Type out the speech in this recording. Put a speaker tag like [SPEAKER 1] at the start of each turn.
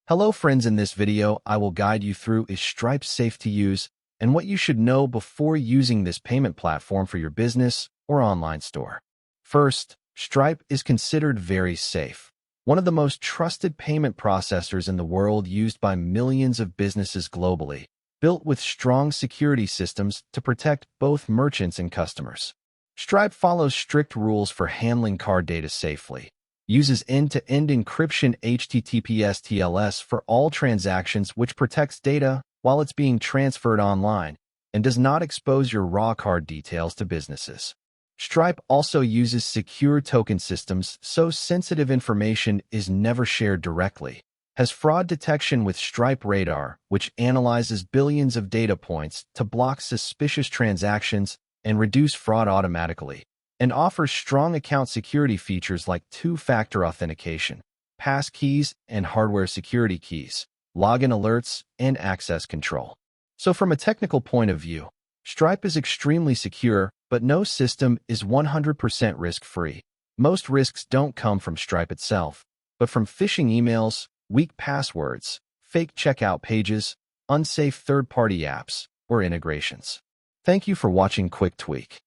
[SPEAKER 1] Hello friends, in this video I will guide you through is Stripe safe to use and what you should know before using this payment platform for your business or online store. First, Stripe is considered very safe. One of the most trusted payment processors in the world, used by millions of businesses globally, built with strong security systems to protect both merchants and customers. Stripe follows strict rules for handling card data safely, uses end-to-end encryption HTTPS TLS for all transactions, which protects data while it's being transferred online, and does not expose your raw card details to businesses. Stripe also uses secure token systems, so sensitive information is never shared directly. Has fraud detection with Stripe Radar, which analyzes billions of data points to block suspicious transactions and reduce fraud automatically, and offers strong account security features like two-factor authentication, pass keys and hardware security keys, login alerts, and access control. So from a technical point of view, Stripe is extremely secure, but no system is 100% risk-free. Most risks don't come from Stripe itself, but from phishing emails, weak passwords, fake checkout pages, unsafe third-party apps, or integrations. Thank you for watching Quick Tweak.